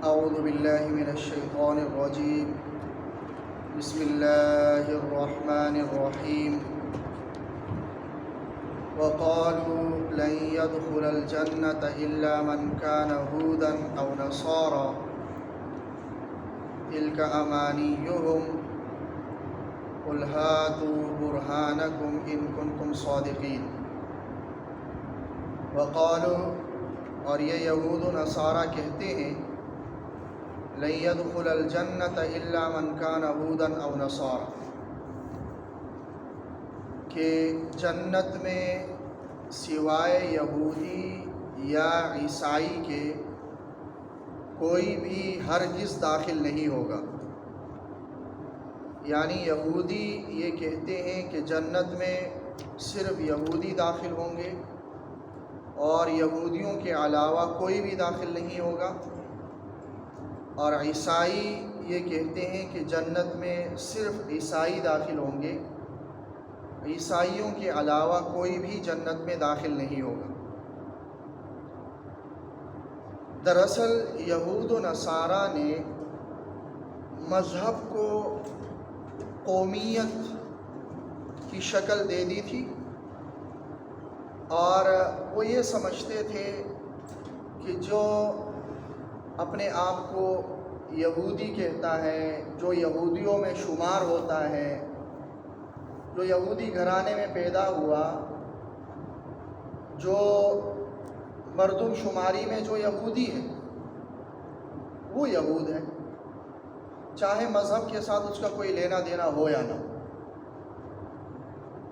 اعوذ باللہ من الشیطان الرجیم بسم اللہ الرحمن الرحیم وقالوا لن يدخل الجنة إلا من كان هودا أو نصارى تلك أمانيهم قل هاتوا برهانكم إن كنتم صادقين وقالوا اور یہ یہود و نصارہ کہتے ہیں لن يدخل الجنة إلا من كان هودا أو نصارى کہ جنت میں سوائے یہودی یا عیسائی کے کوئی بھی ہرگز داخل نہیں ہوگا۔ یعنی یہودی یہ کہتے ہیں کہ جنت میں صرف یہودی داخل ہوں گے اور یہودیوں کے علاوہ کوئی بھی داخل نہیں ہوگا، اور عیسائی یہ کہتے ہیں کہ جنت میں صرف عیسائی داخل ہوں گے، عیسائیوں کے علاوہ کوئی بھی جنت میں داخل نہیں ہوگا۔ دراصل یہود و نصارہ نے مذہب کو قومیت کی شکل دے دی تھی، اور وہ یہ سمجھتے تھے کہ جو اپنے آپ کو یہودی کہتا ہے، جو یہودیوں میں شمار ہوتا ہے، جو یہودی گھرانے میں پیدا ہوا، جو مردم شماری میں جو یہودی ہے وہ یہود ہے، چاہے مذہب کے ساتھ اس کا کوئی لینا دینا ہو یا نہ ہو،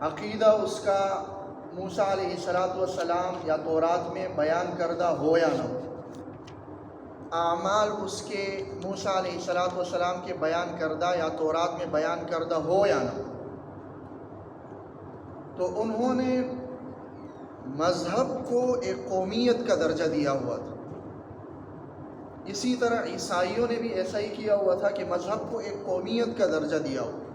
عقیدہ اس کا موسیٰ علیہ السلام یا تورات میں بیان کردہ ہو یا نہ ہو، اعمال اس کے موسیٰ علیہ السلام کے بیان کردہ یا تورات میں بیان کردہ ہو یا نہ ہو، تو انہوں نے مذہب کو ایک قومیت کا درجہ دیا ہوا تھا۔ اسی طرح عیسائیوں نے بھی ایسا ہی کیا ہوا تھا کہ مذہب کو ایک قومیت کا درجہ دیا ہوا۔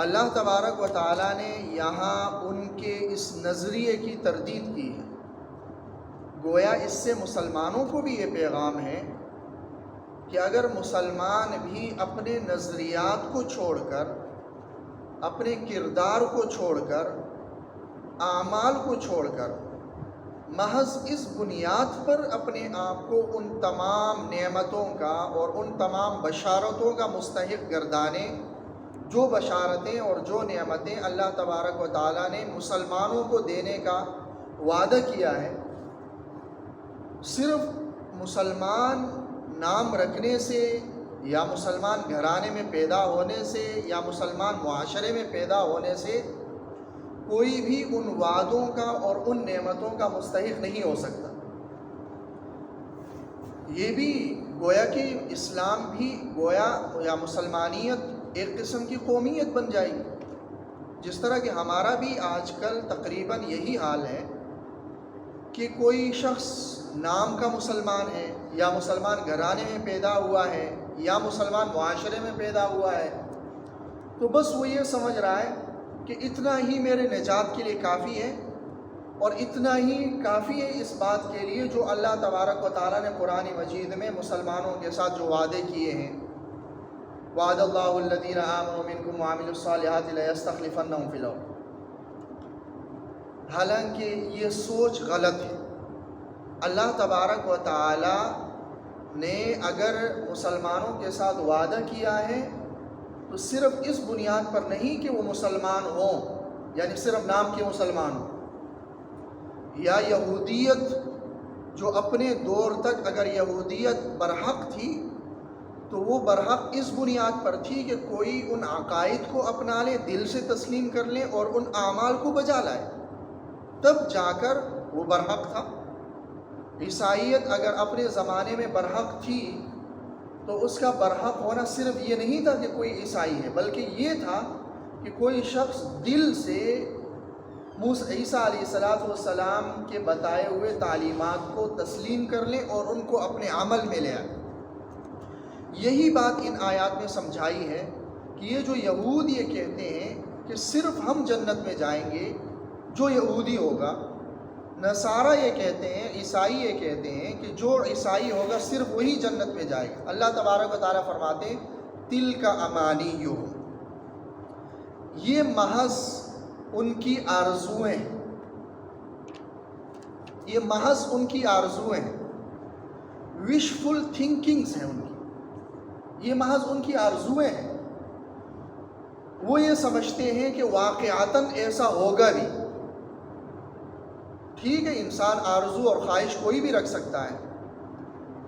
اللہ تبارک و تعالیٰ نے یہاں ان کے اس نظریے کی تردید کی ہے، گویا اس سے مسلمانوں کو بھی یہ پیغام ہے کہ اگر مسلمان بھی اپنے نظریات کو چھوڑ کر، اپنے کردار کو چھوڑ کر، اعمال کو چھوڑ کر، محض اس بنیاد پر اپنے آپ کو ان تمام نعمتوں کا اور ان تمام بشارتوں کا مستحق گردانے جو بشارتیں اور جو نعمتیں اللہ تبارک و تعالیٰ نے مسلمانوں کو دینے کا وعدہ کیا ہے، صرف مسلمان نام رکھنے سے یا مسلمان گھرانے میں پیدا ہونے سے یا مسلمان معاشرے میں پیدا ہونے سے کوئی بھی ان وعدوں کا اور ان نعمتوں کا مستحق نہیں ہو سکتا۔ یہ بھی گویا کہ اسلام بھی گویا یا مسلمانیت ایک قسم کی قومیت بن جائے گی، جس طرح کہ ہمارا بھی آج کل تقریباً یہی حال ہے کہ کوئی شخص نام کا مسلمان ہے یا مسلمان گھرانے میں پیدا ہوا ہے یا مسلمان معاشرے میں پیدا ہوا ہے، تو بس وہ یہ سمجھ رہا ہے کہ اتنا ہی میرے نجات کے لیے کافی ہے، اور اتنا ہی کافی ہے اس بات کے لیے جو اللہ تبارک و تعالیٰ نے قرآن مجید میں مسلمانوں کے ساتھ جو وعدے کیے ہیں، وعد اللہ الذین آمنوا منکم وعملوا الصالحات لیستخلفنہم فی الارض۔ حالانکہ یہ سوچ غلط ہے۔ اللہ تبارک و تعالیٰ نے اگر مسلمانوں کے ساتھ وعدہ کیا ہے تو صرف اس بنیاد پر نہیں کہ وہ مسلمان ہوں، یعنی صرف نام کے مسلمان ہوں، یا یہودیت جو اپنے دور تک اگر یہودیت برحق تھی تو وہ برحق اس بنیاد پر تھی کہ کوئی ان عقائد کو اپنا لے، دل سے تسلیم کر لے اور ان اعمال کو بجا لائے، تب جا کر وہ برحق تھا۔ عیسائیت اگر اپنے زمانے میں برحق تھی تو اس کا برحق ہونا صرف یہ نہیں تھا کہ کوئی عیسائی ہے، بلکہ یہ تھا کہ کوئی شخص دل سے عیسیٰ علیہ السلام کے بتائے ہوئے تعلیمات کو تسلیم کر لے اور ان کو اپنے عمل میں لے آئے۔ یہی بات ان آیات میں سمجھائی ہے کہ یہ جو یہود یہ کہتے ہیں کہ صرف ہم جنت میں جائیں گے جو یہودی ہوگا، نصارہ یہ کہتے ہیں، عیسائی یہ کہتے ہیں کہ جو عیسائی ہوگا صرف وہی جنت میں جائے گا۔ اللہ تبارک و تعالیٰ فرماتے ہیں تِلْکَ أَمَانِیُّهُمْ، یہ محض ان کی آرزویں ہیں، یہ محض ان کی آرزویں ہیں، وشفل تھنکنگز ہیں ان کی، یہ محض ان کی آرزویں ہیں۔ وہ یہ سمجھتے ہیں کہ واقعتاً ایسا ہوگا بھی۔ ٹھیک ہے، انسان آرزو اور خواہش کوئی بھی رکھ سکتا ہے،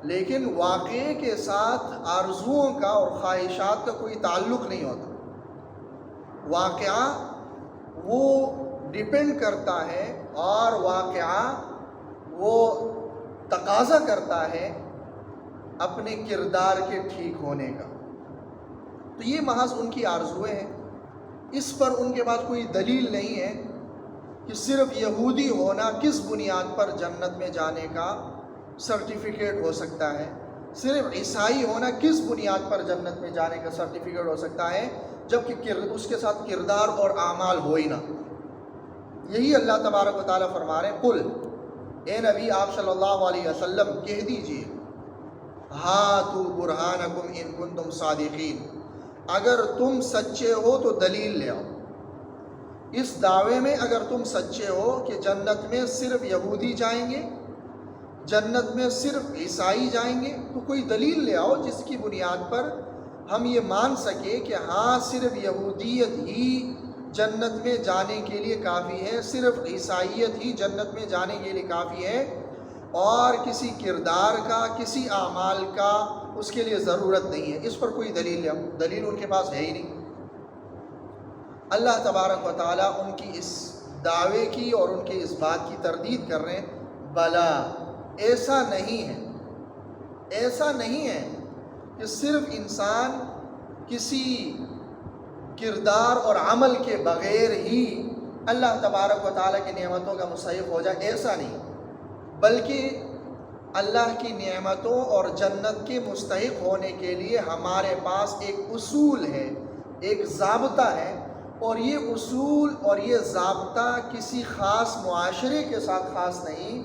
لیکن واقعے کے ساتھ آرزوؤں کا اور خواہشات کا کوئی تعلق نہیں ہوتا۔ واقعہ وہ ڈیپینڈ کرتا ہے اور واقعہ وہ تقاضا کرتا ہے اپنے کردار کے ٹھیک ہونے کا۔ تو یہ محض ان کی آرزویں ہیں، اس پر ان کے پاس کوئی دلیل نہیں ہے کہ صرف یہودی ہونا کس بنیاد پر جنت میں جانے کا سرٹیفکیٹ ہو سکتا ہے، صرف عیسائی ہونا کس بنیاد پر جنت میں جانے کا سرٹیفکیٹ ہو سکتا ہے، جبکہ اس کے ساتھ کردار اور اعمال ہو ہی نہ۔ یہی اللہ تبارک و تعالیٰ فرما رہے ہیں، قل، اے نبی آپ صلی اللہ علیہ وسلم کہہ دیجئے، ہاتوا برہانکم ان کنتم صادقین، اگر تم سچے ہو تو دلیل لے آؤ۔ اس دعوے میں اگر تم سچے ہو کہ جنت میں صرف یہودی جائیں گے، جنت میں صرف عیسائی جائیں گے، تو کوئی دلیل لے آؤ جس کی بنیاد پر ہم یہ مان سکے کہ ہاں صرف یہودیت ہی جنت میں جانے کے لیے کافی ہے، صرف عیسائیت ہی جنت میں جانے کے لیے کافی ہے، اور کسی کردار کا، کسی اعمال کا اس کے لیے ضرورت نہیں ہے۔ اس پر کوئی دلیل ان کے پاس ہے ہی نہیں۔ اللہ تبارک و تعالیٰ ان کی اس دعوے کی اور ان کے اس بات کی تردید کر رہے ہیں، بلا، ایسا نہیں ہے، ایسا نہیں ہے کہ صرف انسان کسی کردار اور عمل کے بغیر ہی اللہ تبارک و تعالیٰ کی نعمتوں کا مستحق ہو جائے، ایسا نہیں، بلکہ اللہ کی نعمتوں اور جنت کے مستحق ہونے کے لیے ہمارے پاس ایک اصول ہے، ایک ضابطہ ہے، اور یہ اصول اور یہ ضابطہ کسی خاص معاشرے کے ساتھ خاص نہیں،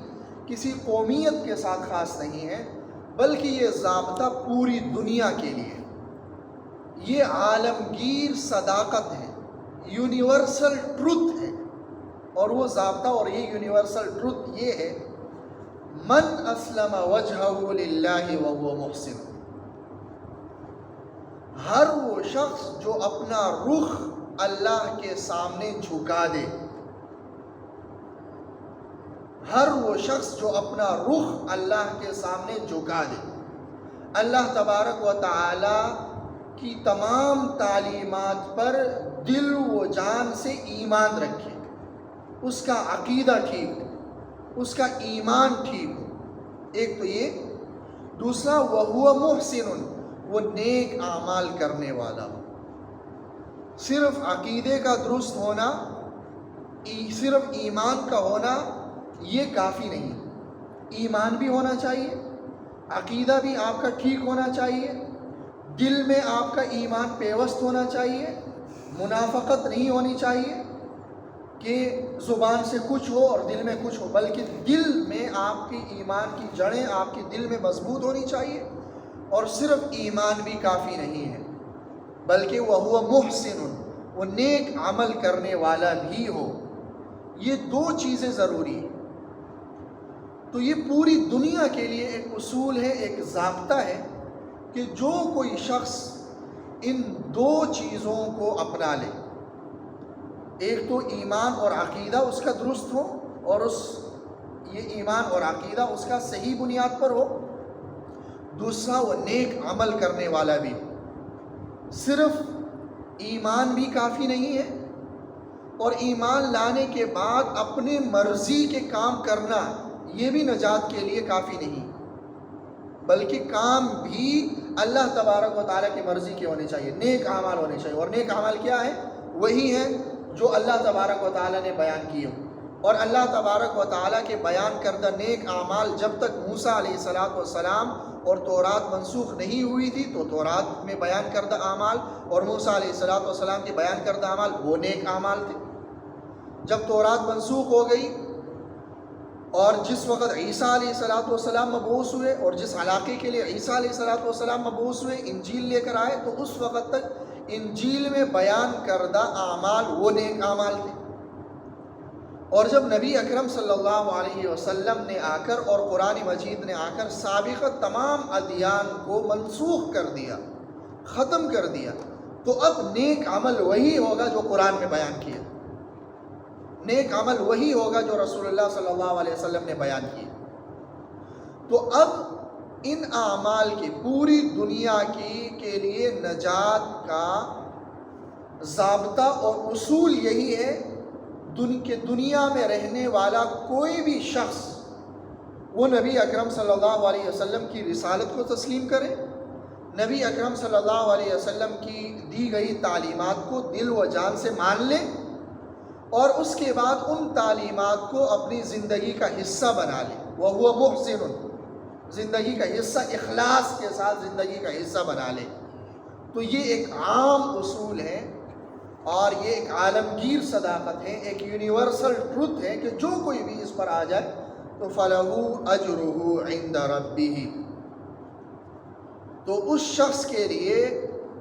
کسی قومیت کے ساتھ خاص نہیں ہے، بلکہ یہ ضابطہ پوری دنیا کے لیے، یہ عالمگیر صداقت ہے، یونیورسل ٹروتھ ہے۔ اور وہ ضابطہ اور یہ یونیورسل ٹروتھ یہ ہے، من اسلم وجہہ للہ وہو محسن، ہر وہ شخص جو اپنا رخ اللہ کے سامنے جھکا دے، ہر وہ شخص جو اپنا رخ اللہ کے سامنے جھکا دے، اللہ تبارک و تعالی کی تمام تعلیمات پر دل و جان سے ایمان رکھے، اس کا عقیدہ ٹھیک ہو، اس کا ایمان ٹھیک ہو، ایک تو یہ، دوسرا وَهُوَ مُحْسِنٌ، وہ نیک اعمال کرنے والا ہو۔ صرف عقیدے کا درست ہونا، صرف ایمان کا ہونا یہ کافی نہیں، ایمان بھی ہونا چاہیے، عقیدہ بھی آپ کا ٹھیک ہونا چاہیے، دل میں آپ کا ایمان پیوست ہونا چاہیے، منافقت نہیں ہونی چاہیے کہ زبان سے کچھ ہو اور دل میں کچھ ہو، بلکہ دل میں آپ کی ایمان کی جڑیں آپ کی دل میں مضبوط ہونی چاہیے، اور صرف ایمان بھی کافی نہیں ہے، بلکہ وہ محسن، وہ نیک عمل کرنے والا بھی ہو۔ یہ دو چیزیں ضروری ہیں۔ تو یہ پوری دنیا کے لیے ایک اصول ہے، ایک ضابطہ ہے کہ جو کوئی شخص ان دو چیزوں کو اپنا لے، ایک تو ایمان اور عقیدہ اس کا درست ہو، اور یہ ایمان اور عقیدہ اس کا صحیح بنیاد پر ہو، دوسرا وہ نیک عمل کرنے والا بھی ہو۔ صرف ایمان بھی کافی نہیں ہے، اور ایمان لانے کے بعد اپنے مرضی کے کام کرنا یہ بھی نجات کے لیے کافی نہیں، بلکہ کام بھی اللہ تبارک و تعالیٰ کی مرضی کے ہونے چاہیے، نیک اعمال ہونے چاہیے۔ اور نیک اعمال کیا ہے؟ وہی ہے جو اللہ تبارک و تعالیٰ نے بیان کیے ہوں۔ اور اللہ تبارک و تعالیٰ کے بیان کردہ نیک اعمال جب تک موسیٰ علیہ السلام اور تورات منسوخ نہیں ہوئی تھی تو تورات میں بیان کردہ اعمال اور موسیٰ علیہ السلام کے بیان کردہ اعمال وہ نیک اعمال تھے۔ جب تورات منسوخ ہو گئی اور جس وقت عیسیٰ علیہ السلام مبعوث ہوئے اور جس علاقے کے لیے عیسیٰ علیہ السلام مبعوث ہوئے، انجیل لے کر آئے، تو اس وقت تک انجیل میں بیان کردہ اعمال وہ نیک اعمال تھے۔ اور جب نبی اکرم صلی اللہ علیہ وسلم نے آ کر اور قرآن مجید نے آ کر سابقہ تمام ادیان کو منسوخ کر دیا، ختم کر دیا، تو اب نیک عمل وہی ہوگا جو قرآن میں بیان کیا، نیک عمل وہی ہوگا جو رسول اللہ صلی اللہ علیہ وسلم نے بیان کیا۔ تو اب ان اعمال کی پوری دنیا کے لیے نجات کا ضابطہ اور اصول یہی ہے کہ دنیا میں رہنے والا کوئی بھی شخص وہ نبی اکرم صلی اللہ علیہ وسلم کی رسالت کو تسلیم کرے، نبی اکرم صلی اللہ علیہ وسلم کی دی گئی تعلیمات کو دل و جان سے مان لے، اور اس کے بعد ان تعلیمات کو اپنی زندگی کا حصہ بنا لے، وَهُوَ مُحْسِنٌ، زندگی کا حصہ، اخلاص کے ساتھ زندگی کا حصہ بنا لے۔ تو یہ ایک عام اصول ہے اور یہ ایک عالمگیر صداقت ہے، ایک یونیورسل ٹروتھ ہے کہ جو کوئی بھی اس پر آ جائے تو فَلَهُ أَجْرُهُ عِنْدَ رَبِّهِ، تو اس شخص کے لیے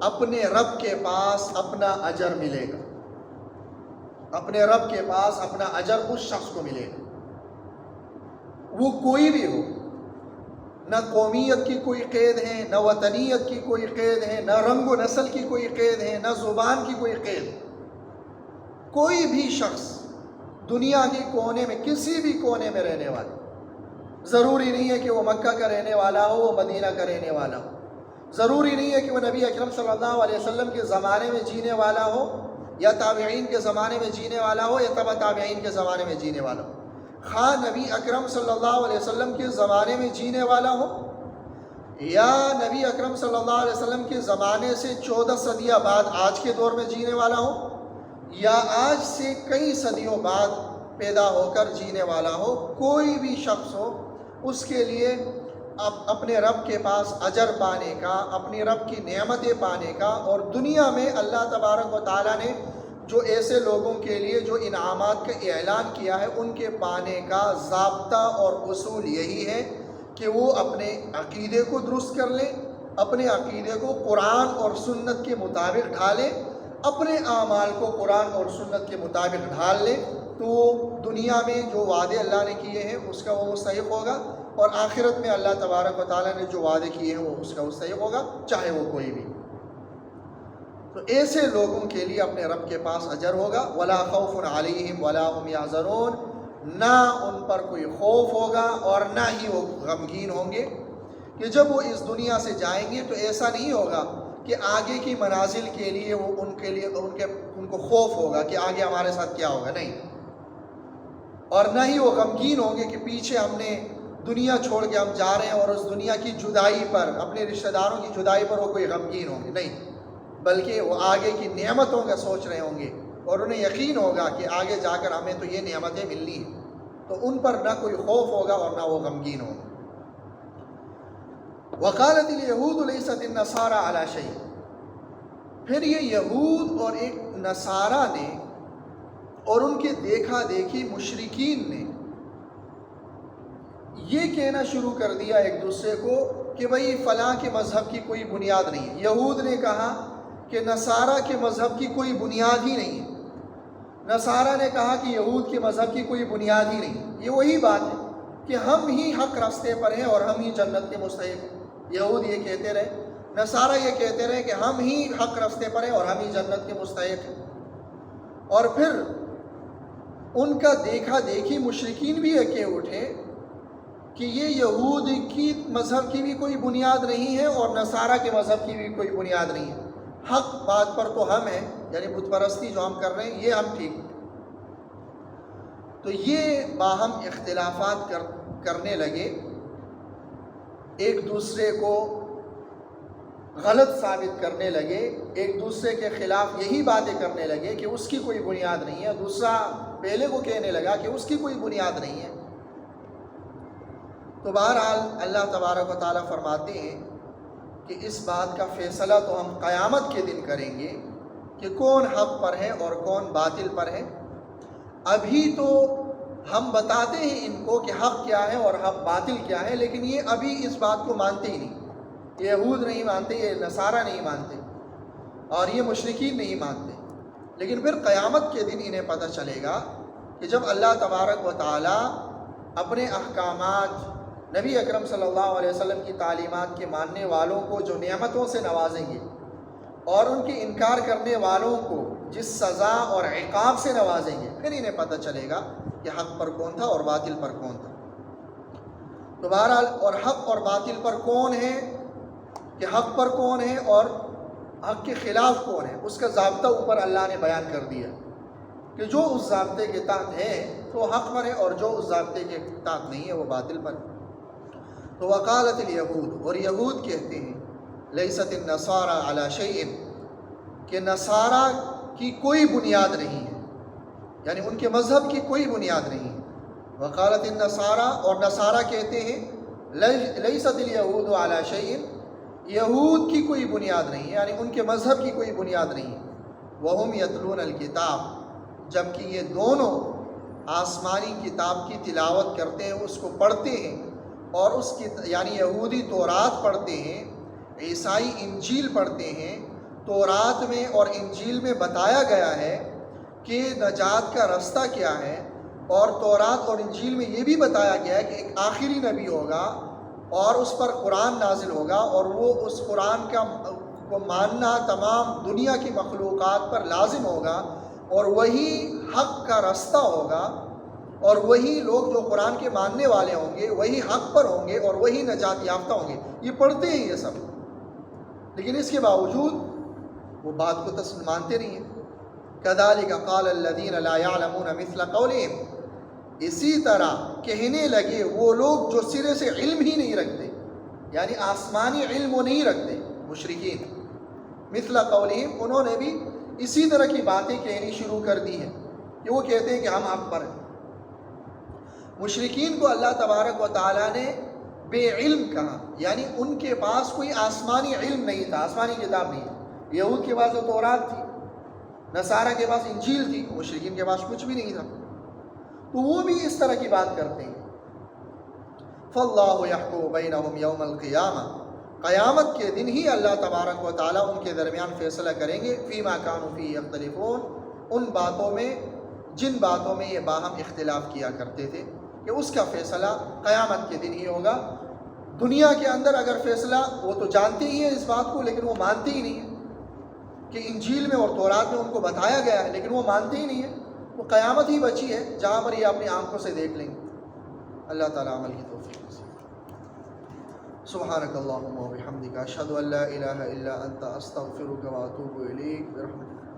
اپنے رب کے پاس اپنا اجر ملے گا، اپنے رب کے پاس اپنا اجر اس شخص کو ملے گا، وہ کوئی بھی ہو، نہ قومیت کی کوئی قید ہے، نہ وطنیت کی کوئی قید ہے، نہ رنگ و نسل کی کوئی قید ہے، نہ زبان کی کوئی قید ہے، کوئی بھی شخص دنیا کے کونے میں، کسی بھی کونے میں رہنے والا، ضروری نہیں ہے کہ وہ مکہ کا رہنے والا ہو، وہ مدینہ کا رہنے والا ہو، ضروری نہیں ہے کہ وہ نبی اکرم صلی اللہ علیہ وسلم کے زمانے میں جینے والا ہو یا تابعین کے زمانے میں جینے والا ہو یا تبع تابعین کے زمانے میں جینے والا ہو، خواہ نبی اکرم صلی اللہ علیہ وسلم کے زمانے میں جینے والا ہو یا نبی اکرم صلی اللہ علیہ وسلم کے زمانے سے 14 صدیاں بعد آج کے دور میں جینے والا ہو، یا آج سے کئی صدیوں بعد پیدا ہو کر جینے والا ہو، کوئی بھی شخص ہو، اس کے لیے اپنے رب کے پاس اجر پانے کا، اپنی رب کی نعمتیں پانے کا، اور دنیا میں اللہ تبارک و تعالیٰ نے جو ایسے لوگوں کے لیے جو انعامات کا اعلان کیا ہے ان کے پانے کا ضابطہ اور اصول یہی ہے کہ وہ اپنے عقیدے کو درست کر لیں، اپنے عقیدے کو قرآن اور سنت کے مطابق ڈھالیں، اپنے اعمال کو قرآن اور سنت کے مطابق ڈھال لیں، تو وہ دنیا میں جو وعدے اللہ نے کیے ہیں اس کا وہ مستحق ہوگا، اور آخرت میں اللہ تبارک و تعالیٰ نے جو وعدے کیے ہیں وہ اس کا مستحق ہوگا، چاہے وہ کوئی بھی۔ تو ایسے لوگوں کے لیے اپنے رب کے پاس اجر ہوگا، وَلَا خَوْفٌ عَلَيْهِمْ وَلَا هُمْ يَحْزَنُونَ، نہ ان پر کوئی خوف ہوگا اور نہ ہی وہ غمگین ہوں گے، کہ جب وہ اس دنیا سے جائیں گے تو ایسا نہیں ہوگا کہ آگے کی منازل کے لیے وہ ان کو خوف ہوگا کہ آگے ہمارے ساتھ کیا ہوگا، نہیں، اور نہ ہی وہ غمگین ہوں گے کہ پیچھے ہم نے دنیا چھوڑ کے ہم جا رہے ہیں اور اس دنیا کی جدائی پر، اپنے رشتہ داروں کی جدائی پر وہ کوئی غمگین ہوں گے، نہیں، بلکہ وہ آگے کی نعمتوں کا سوچ رہے ہوں گے اور انہیں یقین ہوگا کہ آگے جا کر ہمیں تو یہ نعمتیں ملنی ہیں، تو ان پر نہ کوئی خوف ہوگا اور نہ وہ غمگین ہوں گے۔ وقالت اليہود لیست النصارى علی شیء، پھر یہ یہود اور ایک نصارہ نے اور ان کے دیکھا دیکھی مشرکین نے یہ کہنا شروع کر دیا ایک دوسرے کو کہ بھئی فلاں کے مذہب کی کوئی بنیاد نہیں ہے۔ یہود نے کہا کہ نصارہ کے مذہب کی کوئی بنیاد ہی نہیں ہے، نصارہ نے کہا کہ یہود کے مذہب کی کوئی بنیاد ہی نہیں ہے۔ یہ وہی بات ہے کہ ہم ہی حق راستے پر ہیں اور ہم ہی جنت کے مستحق ہیں۔ یہود یہ کہتے رہے، نصارہ یہ کہتے رہے کہ ہم ہی حق راستے پر ہیں اور ہم ہی جنت کے مستحق ہیں، اور پھر ان کا دیکھا دیکھی مشرکین بھی یہ کہہ اٹھے کہ یہ یہود کی مذہب کی بھی کوئی بنیاد نہیں ہے اور نصارہ کے مذہب کی بھی کوئی بنیاد نہیں ہے، حق بات پر تو ہم ہیں، یعنی بت پرستی جو ہم کر رہے ہیں یہ ہم ٹھیک۔ تو یہ باہم اختلافات کرنے لگے، ایک دوسرے کو غلط ثابت کرنے لگے، ایک دوسرے کے خلاف یہی باتیں کرنے لگے کہ اس کی کوئی بنیاد نہیں ہے، دوسرا پہلے کو کہنے لگا کہ اس کی کوئی بنیاد نہیں ہے۔ تو بہرحال اللہ تبارک و تعالیٰ فرماتے ہیں کہ اس بات کا فیصلہ تو ہم قیامت کے دن کریں گے کہ کون حق پر ہے اور کون باطل پر ہے۔ ابھی تو ہم بتاتے ہیں ان کو کہ حق کیا ہے اور حق باطل کیا ہے، لیکن یہ ابھی اس بات کو مانتے ہی نہیں. یہ یہود نہیں مانتے، یہ نصارہ نہیں مانتے، اور یہ مشرکین نہیں مانتے. لیکن پھر قیامت کے دن انہیں پتہ چلے گا کہ جب اللہ تبارک و تعالی اپنے احکامات، نبی اکرم صلی اللہ علیہ وسلم کی تعلیمات کے ماننے والوں کو جو نعمتوں سے نوازیں گے، اور ان کے انکار کرنے والوں کو جس سزا اور عقاب سے نوازیں گے، پھر انہیں پتہ چلے گا کہ حق پر کون تھا اور باطل پر کون تھا. تو بہرحال، اور حق اور باطل پر کون ہے، کہ حق پر کون ہے اور حق کے خلاف کون ہے، اس کا ضابطہ اوپر اللہ نے بیان کر دیا کہ جو اس ضابطے کے تحت ہے تو حق پر ہے، اور جو اس ضابطے کے تحت نہیں ہے وہ باطل پر ہے. تو وقالت الیہود، اور یہود کہتے ہیں، لیست النصارى علی شیء، کہ نصارہ کی کوئی بنیاد نہیں ہے، یعنی ان کے مذہب کی کوئی بنیاد نہیں ہے. وقالت النصارى، اور نصارہ کہتے ہیں، لیست الیہود علی شیء، یہود کی کوئی بنیاد نہیں ہے، یعنی ان کے مذہب کی کوئی بنیاد نہیں ہے. وہم یتلون الکتاب، جبکہ یہ دونوں آسمانی کتاب کی تلاوت کرتے ہیں، اس کو پڑھتے ہیں، اور اس کی یعنی یہودی تورات پڑھتے ہیں، عیسائی انجیل پڑھتے ہیں. تورات میں اور انجیل میں بتایا گیا ہے کہ نجات کا رستہ کیا ہے، اور تورات اور انجیل میں یہ بھی بتایا گیا ہے کہ ایک آخری نبی ہوگا اور اس پر قرآن نازل ہوگا، اور وہ اس قرآن کو ماننا تمام دنیا کی مخلوقات پر لازم ہوگا، اور وہی حق کا رستہ ہوگا، اور وہی لوگ جو قرآن کے ماننے والے ہوں گے وہی حق پر ہوں گے اور وہی نجات یافتہ ہوں گے. یہ پڑھتے ہیں یہ سب، لیکن اس کے باوجود وہ بات کو مانتے نہیں ہیں. کذالک قال الذین لا یعلمون مثل قولہم، اسی طرح کہنے لگے وہ لوگ جو سرے سے علم ہی نہیں رکھتے، یعنی آسمانی علم وہ نہیں رکھتے، مشرکین. مثل قولہم، انہوں نے بھی اسی طرح کی باتیں کہنی شروع کر دی ہیں کہ وہ کہتے ہیں کہ ہم حق پر ہیں. مشرکین کو اللہ تبارک و تعالیٰ نے بے علم کہا، یعنی ان کے پاس کوئی آسمانی علم نہیں تھا، آسمانی کتاب نہیں تھی. یہود کے پاس تو تورات تھی، نصارہ کے پاس انجیل تھی، مشرکین کے پاس کچھ بھی نہیں تھا. تو وہ بھی اس طرح کی بات کرتے ہیں. فاللہ یحکم بینہم یوم القیامہ، قیامت کے دن ہی اللہ تبارک و تعالیٰ ان کے درمیان فیصلہ کریں گے. فیما کانوا فیہ یختلفون، ان باتوں میں جن باتوں میں یہ باہم اختلاف کیا کرتے تھے، کہ اس کا فیصلہ قیامت کے دن ہی ہوگا. دنیا کے اندر اگر فیصلہ، وہ تو جانتے ہی ہیں اس بات کو، لیکن وہ مانتے ہی نہیں ہیں کہ انجیل میں اور تورات میں ان کو بتایا گیا ہے، لیکن وہ مانتے ہی نہیں ہیں. وہ قیامت ہی بچی ہے جہاں پر یہ اپنی آنکھوں سے دیکھ لیں گے. اللہ تعالیٰ عمل کی توفیق دے. سبحانک اللہم و بحمدک، اشہد ان لا الہ الا انت، استغفرک و اتوب الیک برحمتک.